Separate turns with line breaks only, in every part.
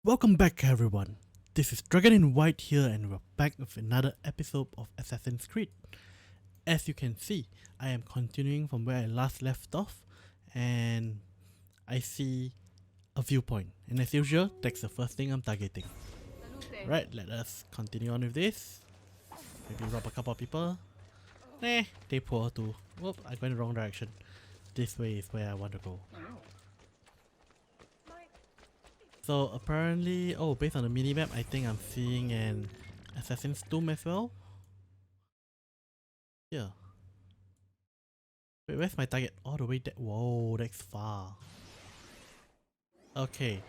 Welcome back everyone, this is DragonInWhite here and we're back with another episode of Assassin's Creed. As you can see, I am continuing from where I last left off and I see a viewpoint, and as usual, that's the first thing I'm targeting. Right, let us continue on with this. Maybe rob a couple of people. Nah, they poor too. Whoop, I went the wrong direction. This way is where I want to go. So apparently, based on the minimap, I think I'm seeing an Assassin's Tomb as well. Yeah. Wait, where's my target? All the way there. Whoa, that's far. Okay,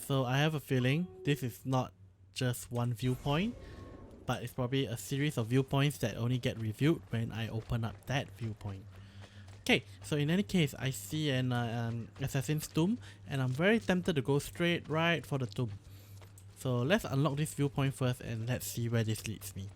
so I have a feeling this is not just one viewpoint, but it's probably a series of viewpoints that only get reviewed when I open up that viewpoint. Okay, so in any case, I see an Assassin's Tomb, and I'm very tempted to go straight right for the tomb. So let's unlock this viewpoint first and let's see where this leads me.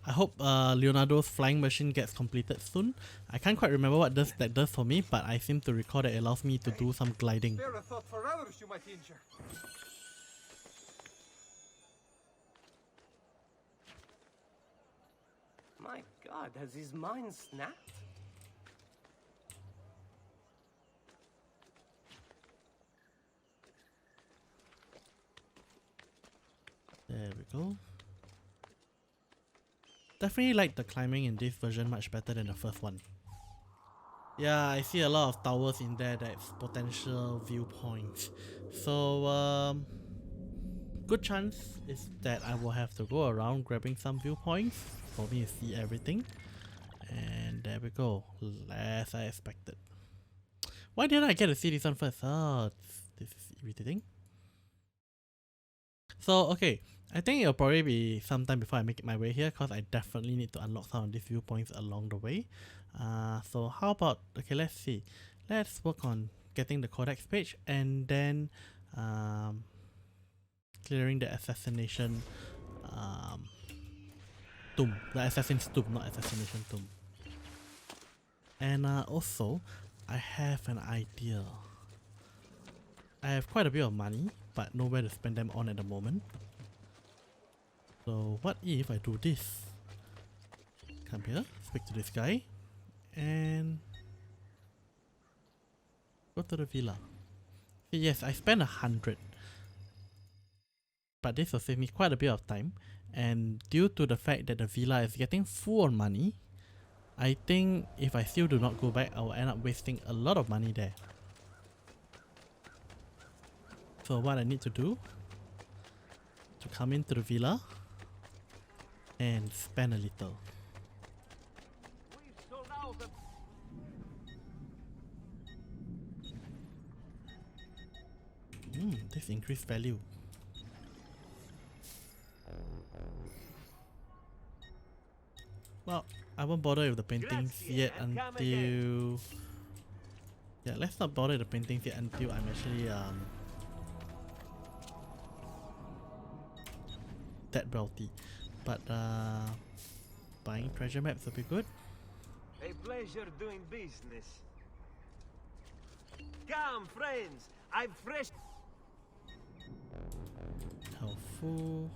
I hope Leonardo's flying machine gets completed soon. I can't quite remember what that does for me, but I seem to recall that it allows me to do some gliding.
Spare a thought for others you might injure.
My God, has his mind snapped?
There we go. Definitely like the climbing in this version much better than the first one. Yeah, I see a lot of towers in there that's potential viewpoints. So good chance is that I will have to go around grabbing some viewpoints for me to see everything. And there we go, as I expected. Why didn't I get to see this one first? Oh, this is irritating. So okay, I think it'll probably be some time before I make it my way here, because I definitely need to unlock some of these viewpoints along the way. So how about, okay, let's see. Let's work on getting the codex page and then clearing the assassination tomb. The assassin's tomb, not assassination tomb. And also, I have an idea. I have quite a bit of money, but nowhere to spend them on at the moment. So what if I do this? Come here, speak to this guy, and go to the villa. Yes, I spent 100, but this will save me quite a bit of time. And due to the fact that the villa is getting full on money, I think if I still do not go back, I will end up wasting a lot of money there. So what I need to do, to come into the villa and spend a little. This increased value. Well, I won't bother with the paintings yet until... Yeah, let's not bother with the paintings yet until I'm actually that wealthy. But buying treasure maps will be good.
A pleasure doing business. Come, friends, I've fresh...
Health full,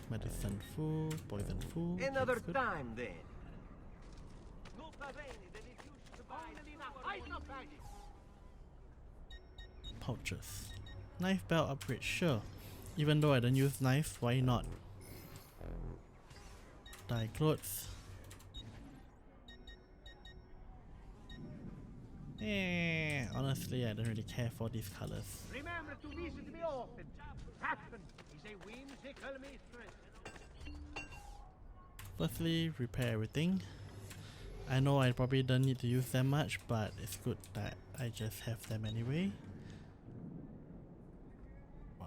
medicine full, poison full.
Another
good.
time then.
Pouches. Knife belt upgrade, sure. Even though I don't use knife, why not? Dye clothes. Honestly, I don't really care for these colors.
Remember to visit me often. Passion is a whimsical mistress.
Firstly, repair everything. I know I probably don't need to use them much, but it's good that I just have them anyway. Wow.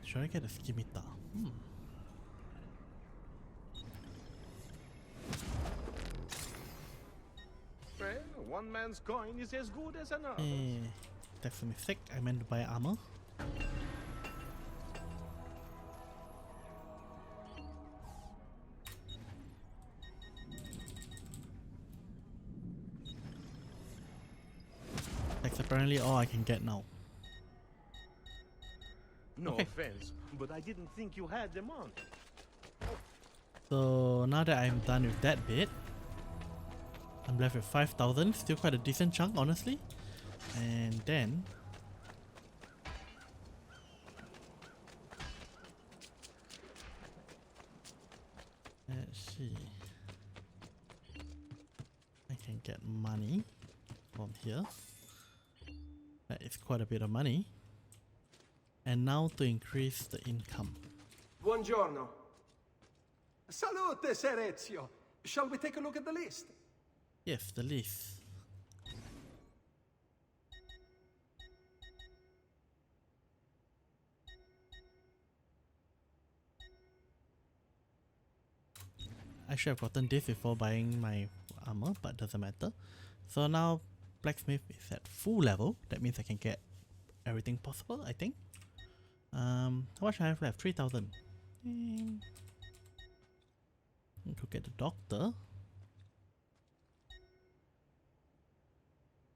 Should I get a skimitar?
One man's coin is as good as another.
That's a mistake. I meant to buy armor. That's apparently all I can get now.
No
Okay.
offense, but I didn't think you had them on.
So now that I'm done with that bit, I'm left with 5,000, still quite a decent chunk honestly. And then let's see, I can get money from here. That is quite a bit of money. And now to increase the income.
Buongiorno. Salute, Ser Ezio. Shall we take a look at the list?
Yes, the list. I should have gotten this before buying my armor, but doesn't matter. So now blacksmith is at full level. That means I can get everything possible, I think. How much I have left? 3,000. Could get the doctor.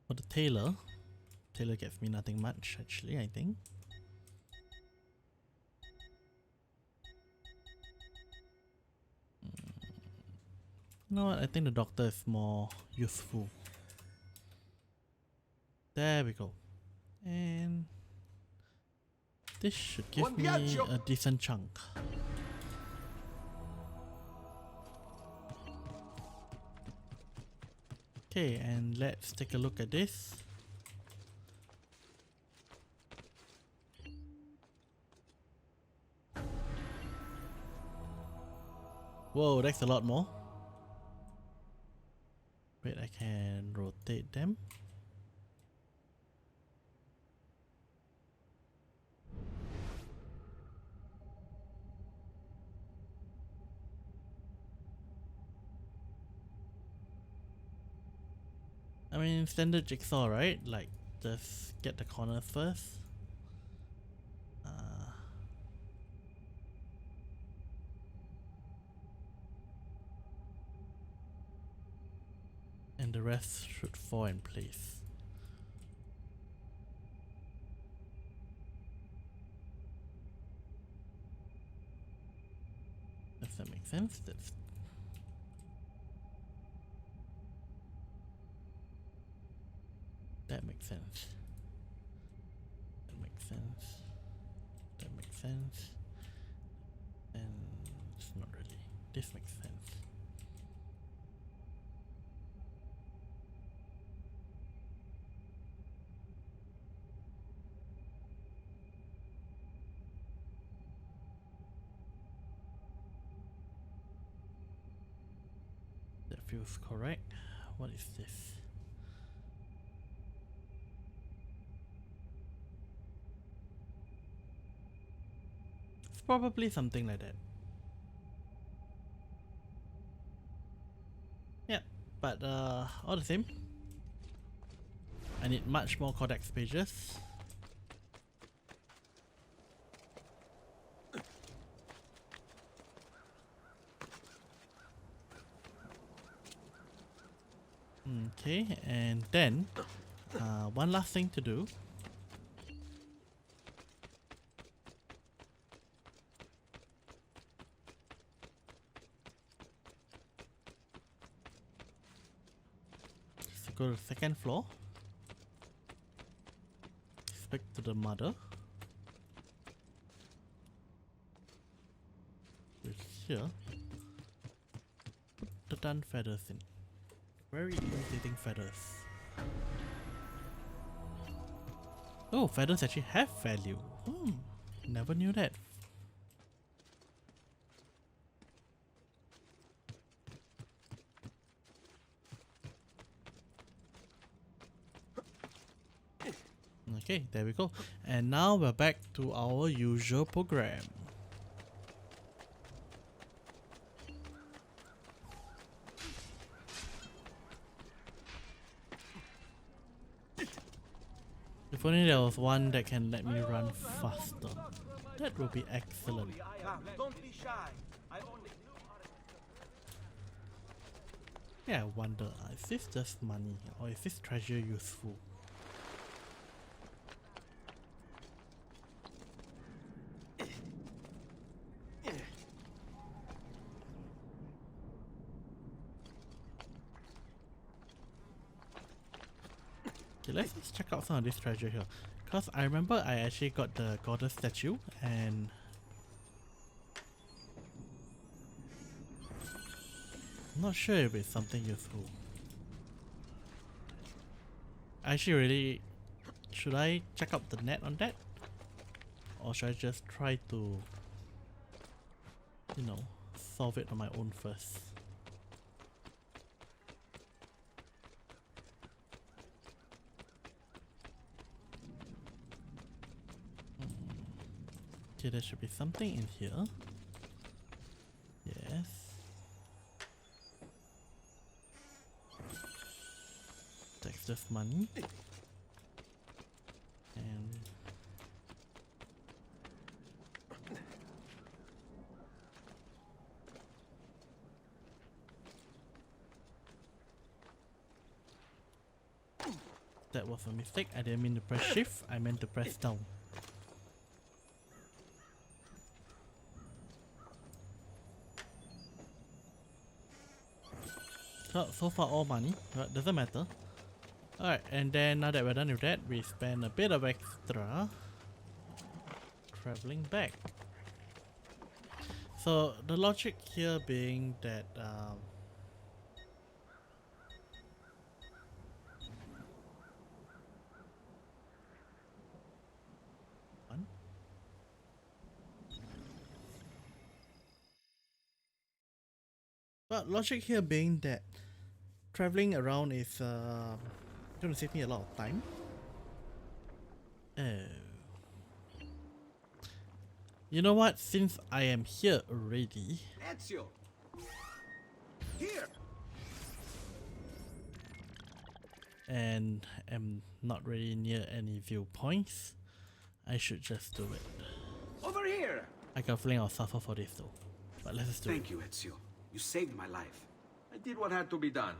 For the tailor. Tailor gets me nothing much actually, I think. You know what, I think the doctor is more useful. There we go. And this should give me a decent chunk. Okay, and let's take a look at this. Whoa, that's a lot more. Wait, I can rotate them. I mean, standard jigsaw, right? Like, just get the corners first. And the rest should fall in place. Does that make sense? That makes sense. That makes sense. That makes sense. And it's not really. This makes sense. That feels correct. What is this? It's probably something like that. Yeah, but all the same, I need much more codex pages. Okay, and then one last thing to do. So go to the second floor. Speak to the mother. Which here. Put the dun feathers in. Very irritating feathers. Oh, feathers actually have value. Never knew that. Okay, there we go. And now we're back to our usual program. If only there was one that can let me run faster. That would be excellent.
Don't be shy. I only
Yeah, I wonder, is this just money or is this treasure useful? Okay, let's just check out some of this treasure here. Because I remember I actually got the goddess statue and I'm not sure if it's something useful. Actually really, should I check out the net on that? Or should I just try to, you know, solve it on my own first? Okay, there should be something in here. Yes. That's just money. And that was a mistake. I didn't mean to press shift, I meant to press down. So far all money, but doesn't matter. Alright, and then now that we're done with that, we spend a bit of extra traveling back. So the logic here being that one. But logic here being that traveling around is going to save me a lot of time. Oh. You know what? Since I am here already,
Ezio! Here!
and am not really near any viewpoints, I should just do it.
Over here!
I got a feeling I'll suffer for this though. But let's just do it.
Thank you, Ezio. You saved my life. I did what had to be done.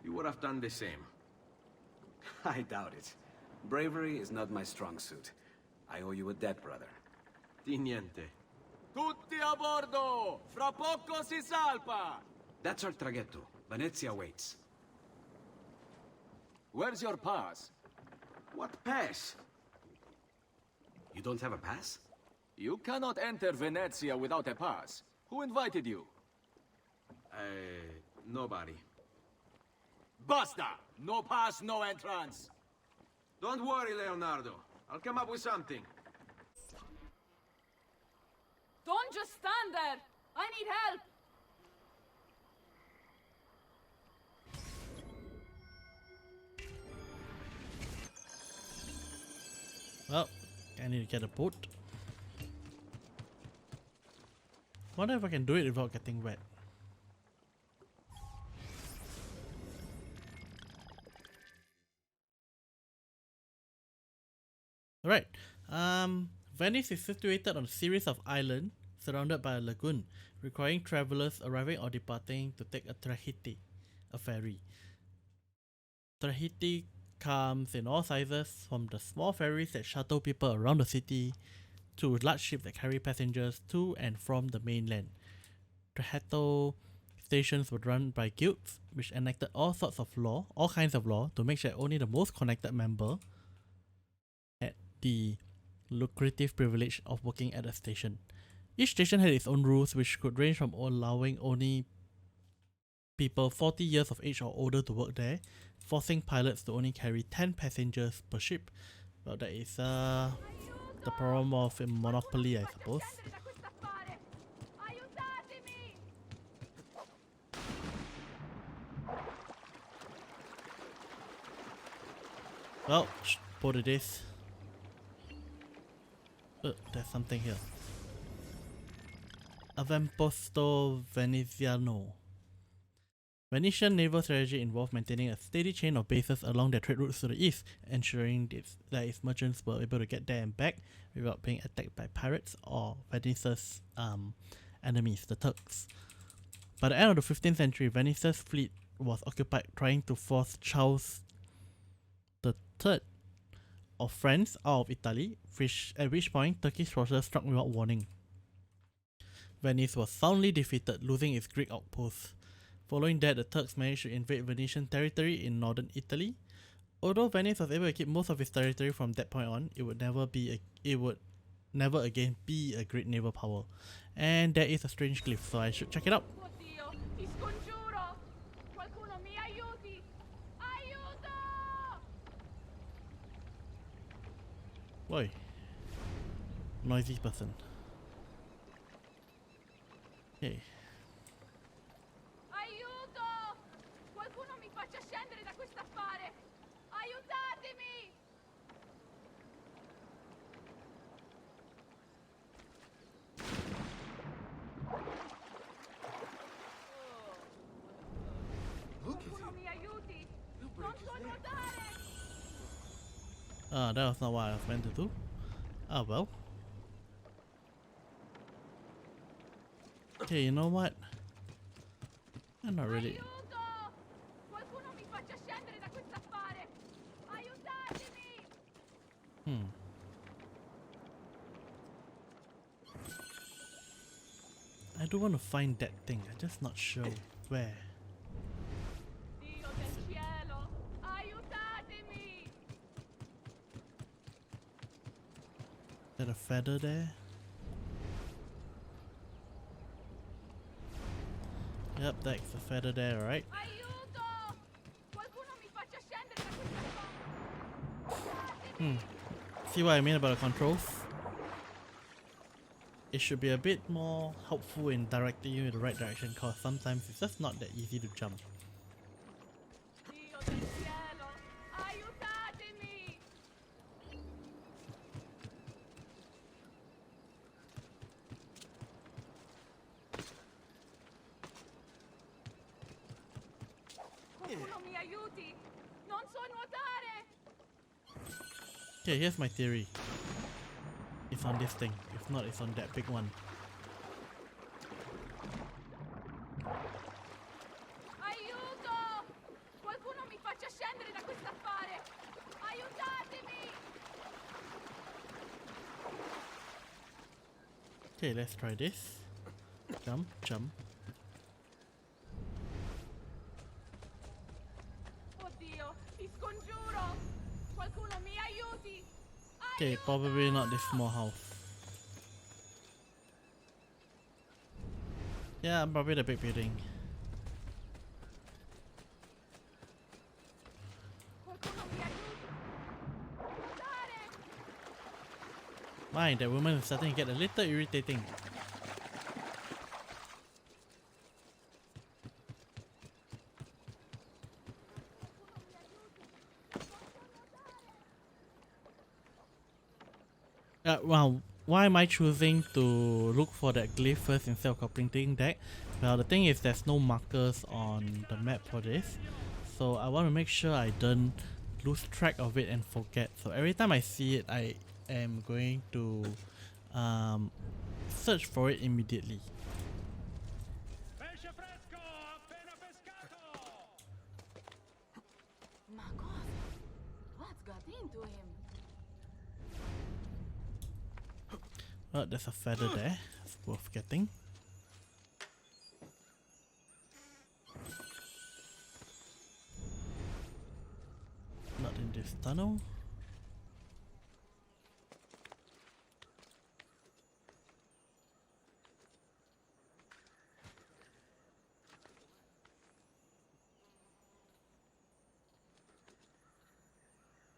You would have done the same.
I doubt it. Bravery is not my strong suit. I owe you a debt, brother.
Di niente.
Tutti a bordo! Fra poco si salpa!
That's our traghetto. Venezia waits.
Where's your pass?
What pass?
You don't have a pass?
You cannot enter Venezia without a pass. Who invited you?
Nobody.
Basta! No pass, no entrance!
Don't worry, Leonardo. I'll come up with something.
Don't just stand there! I need help!
Well, I need to get a boat. Wonder if I can do it without getting wet. Alright, Venice is situated on a series of islands surrounded by a lagoon, requiring travelers arriving or departing to take a trajectory, a ferry. Trajectory comes in all sizes, from the small ferries that shuttle people around the city to large ships that carry passengers to and from the mainland. Trajectory stations were run by guilds, which enacted all kinds of law to make sure only the most connected member had the lucrative privilege of working at a station. Each station had its own rules, which could range from allowing only people 40 years of age or older to work there, forcing pilots to only carry 10 passengers per ship. Well, that is the problem of a monopoly, I suppose. Well, what it is. There's something here. Avamposto Veneziano. Venetian naval strategy involved maintaining a steady chain of bases along their trade routes to the east, ensuring that its merchants were able to get there and back without being attacked by pirates or Venice's enemies, the Turks. By the end of the 15th century, Venice's fleet was occupied trying to force Charles III of France out of Italy, at which point Turkish forces struck without warning. Venice was soundly defeated, losing its Greek outposts. Following that, the Turks managed to invade Venetian territory in northern Italy. Although Venice was able to keep most of its territory from that point on, it would never again be a great naval power. And there is a strange cliff, so I should check it out.
Oddio, ti scongiuro! Qualcuno mi aiuti! Aiuto!
Oi. Noisy person. Okay.
Aiuto! Qualcuno mi faccia scendere da quest'affare! Aiutatemi! Qualcuno mi aiuti! Non so nuotare!
That was not what I was meant to do. Oh well. Okay, you know what? I'm not really.
Aiuto! Qualcuno mi faccia scendere da quest'affare! Aiutatemi!
I do want to find that thing. I'm just not sure where.
Dio del cielo! Aiutatemi!
Is there a feather there? Yep, that's a feather there, right?
Aiuto! Qualcuno mi faccia scendere da quest'affare!
See what I mean about the controls? It should be a bit more helpful in directing you in the right direction, cause sometimes it's just not that easy to jump.
Dio del cielo! Aiutatemi! Qualcuno mi aiuti! Non so nuotare!
Okay, here's my theory. It's on this thing. If not, it's on that big one.
Aiuto! Qualcuno mi faccia scendere da quest'affare! Aiutatemi!
Okay, let's try this. Jump, jump.
Oddio, ti scongiuro! Qualcuno mi aiuti!
Okay, probably not this small house. Yeah, probably the big building.
Qualcuno mi aiuti! Aiutare!
Fine, that woman is starting to get a little irritating. Well, why am I choosing to look for that glyph first instead of completing that? Well, the thing is there's no markers on the map for this, so I want to make sure I don't lose track of it and forget. So every time I see it, I am going to search for it immediately.
Pesce fresco, appena pescato!
Ma cosa? What got into him?
Oh, there's a feather there. It's worth getting. Not in this tunnel.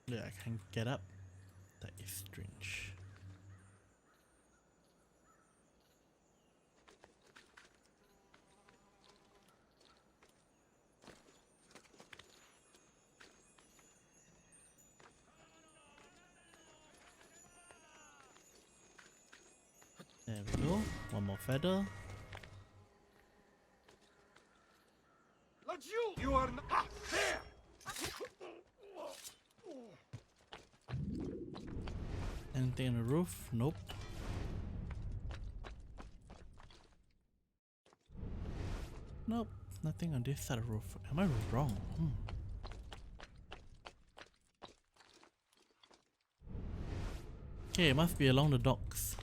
Yeah, I can't get up. That is strange. There we go. One more feather.
La
towards you! You are not... Ah, there!
Anything on the roof? Nope. Nope. Nothing on this side of the roof. Am I wrong? Okay, it must be along the docks.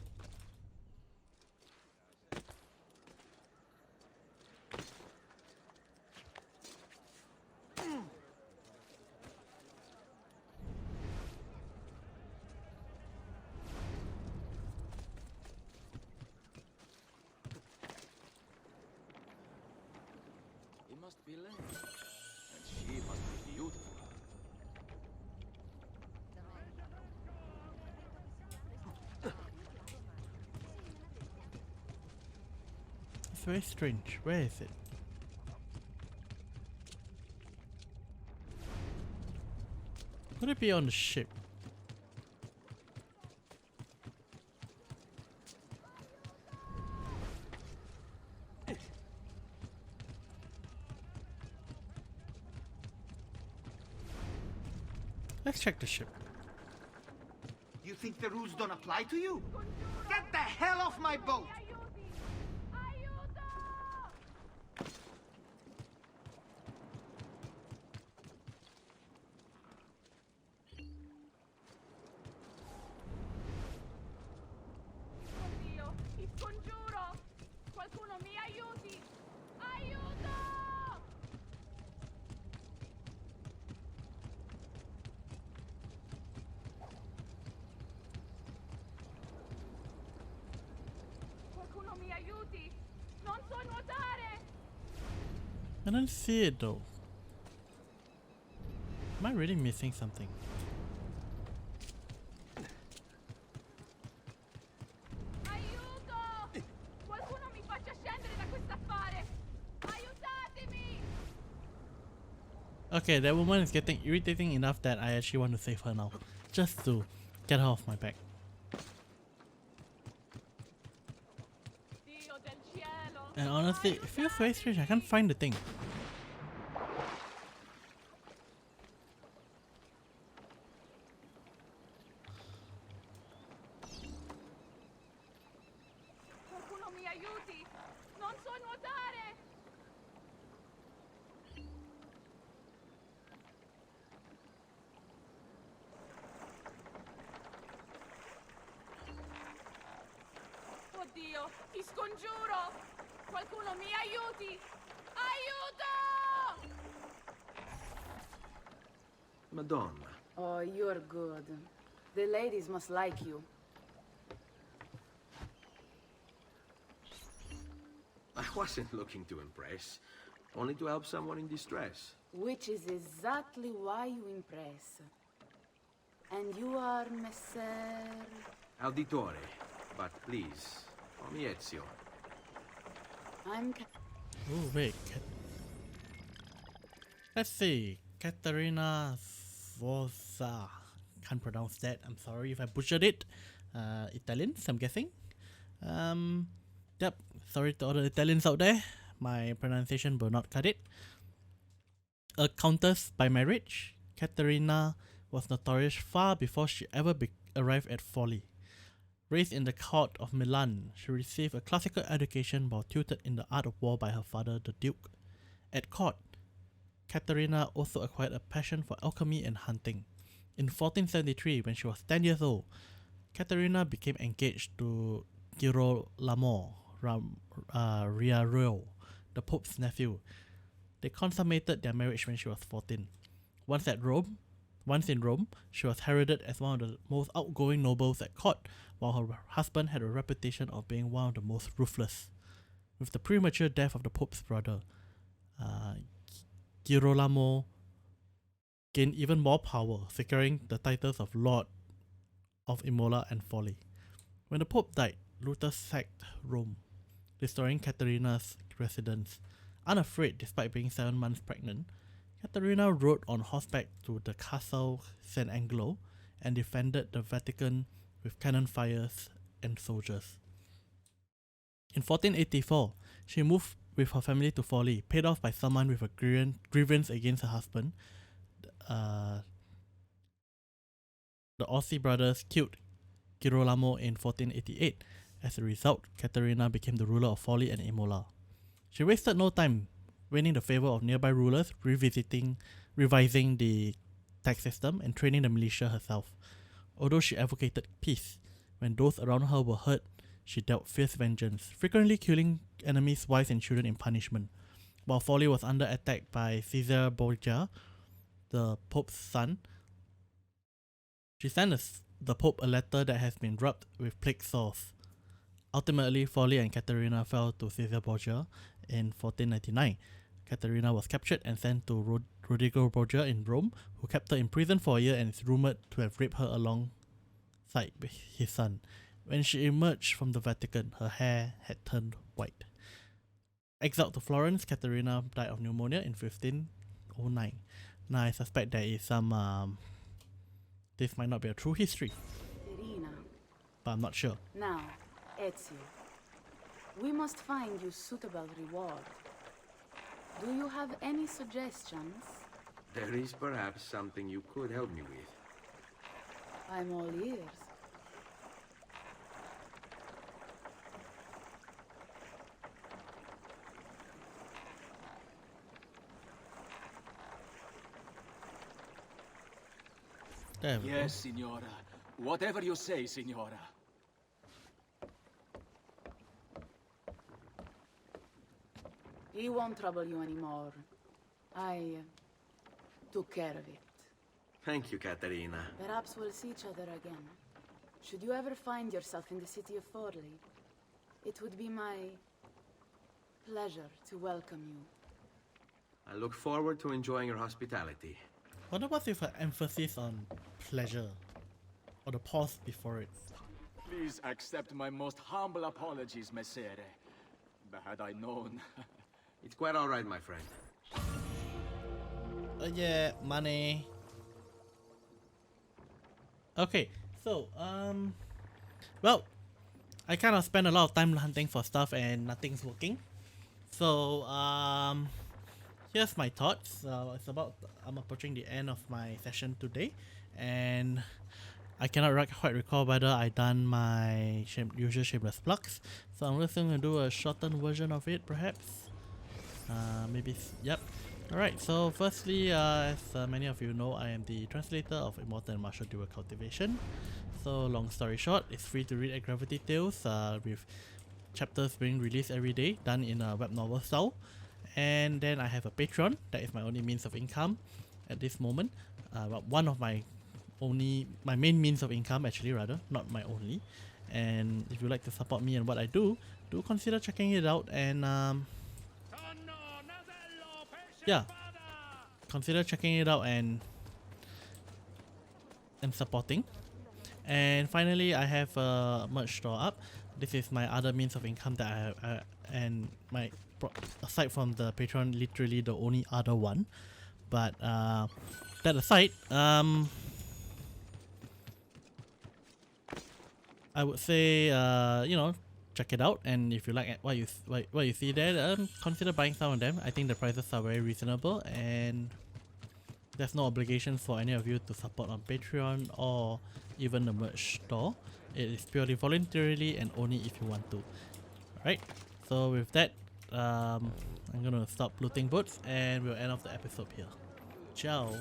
He must be lame. And she must be beautiful.
It's very strange. Where is it? Could it be on the ship? Let's check the ship.
You think the rules don't apply to you? Get the hell off my boat!
Aiuto! Oddio, ti scongiuro! Qualcuno mi aiuti! Aiuto! Qualcuno mi aiuti! Non so nuotare!
I don't see it though. Am I really missing something?
Aiuto! Qualcuno mi faccia scendere da quest'affare! Aiutatemi!
Okay, that woman is getting irritating enough that I actually want to save her now. Just to get her off my back.
Dio del cielo!
And honestly, it feels very strange. I can't find the thing.
Qualcuno mi aiuti! Non so nuotare! Oddio, ti scongiuro! Qualcuno mi aiuti! Aiuto!
Madonna.
Oh, you're good. The ladies must like you.
I wasn't looking to impress, only to help someone in distress.
Which is exactly why you impress. And you are Messer...
Auditore, but please, call me Ezio.
I'm...
Oh wait. Let's see. Katerina Sforza. Can't pronounce that. I'm sorry if I butchered it. Italians, I'm guessing. Yep. Sorry to all the Italians out there. My pronunciation will not cut it. A countess by marriage, Caterina was notorious far before she ever arrived at Folly. Raised in the court of Milan, she received a classical education while tutored in the art of war by her father, the Duke. At court, Caterina also acquired a passion for alchemy and hunting. In 1473, when she was 10 years old, Caterina became engaged to Girolamo Riario, the Pope's nephew. They consummated their marriage when she was 14. Once in Rome, she was heralded as one of the most outgoing nobles at court, while her husband had a reputation of being one of the most ruthless. With the premature death of the Pope's brother, Girolamo gained even more power, securing the titles of Lord of Imola and Folly. When the Pope died, Luther sacked Rome, restoring Caterina's residence. Unafraid despite being 7 months pregnant, Caterina rode on horseback to the castle San Angelo and defended the Vatican with cannon fires and soldiers. In 1484, she moved with her family to Folly, paid off by someone with a grievance against her husband. The Aussie brothers killed Girolamo in 1488. As a result, Caterina became the ruler of Folly and Imola. She wasted no time winning the favour of nearby rulers, revising the tax system, and training the militia herself. Although she advocated peace, when those around her were hurt, she dealt fierce vengeance, frequently killing enemies' wives and children in punishment. While Folly was under attack by Caesar Borgia, the Pope's son, she sent the Pope a letter that has been rubbed with plague sauce. Ultimately, Folly and Caterina fell to Caesar Borgia in 1499. Caterina was captured and sent to Rodrigo Borgia in Rome, who kept her in prison for a year and is rumoured to have raped her alongside his son. When she emerged from the Vatican, her hair had turned white. Exiled to Florence, Caterina died of pneumonia in 1509. Now I suspect there is some this might not be a true history,
Caterina.
but I'm not sure.
Now, Ezio, we must find you suitable reward. Do you have any suggestions?
There is perhaps something you could help me with.
I'm all ears.
There we
Yes, Signora. Whatever you say, Signora.
He won't trouble you anymore. I took care of it.
Thank you, Caterina.
Perhaps we'll see each other again. Should you ever find yourself in the city of Forli, it would be my pleasure to welcome you.
I look forward to enjoying your hospitality.
Wonder what's with an emphasis on pleasure, or the pause before it.
Please accept my most humble apologies, Messere. But had I known...
It's quite all right, my friend.
Yeah, money. Okay, so, well, I kind of spend a lot of time hunting for stuff and nothing's working. So, here's my thoughts. I'm approaching the end of my session today, and I cannot quite recall whether I done my usual shameless plugs. So I'm just going to do a shortened version of it, perhaps. Yep. Alright, so firstly, as many of you know, I am the translator of Immortal and Martial Dual Cultivation. So long story short, it's free to read at Gravity Tales, with chapters being released every day, done in a web novel style. And then I have a Patreon, that is my only means of income at this moment. One of my main means of income, actually, rather, not my only. And if you like to support me and what I do consider checking it out, and yeah, consider checking it out and supporting. And finally, I have a merch store up. This is my other means of income that I and my aside from the Patreon, literally the only other one. But that aside, I would say check it out, and if you like what you see there, consider buying some of them. I think the prices are very reasonable, and there's no obligation for any of you to support on Patreon or even the merch store. It is purely voluntarily and only if you want to. Alright, so with that, I'm gonna stop looting boots and we'll end off the episode here. Ciao.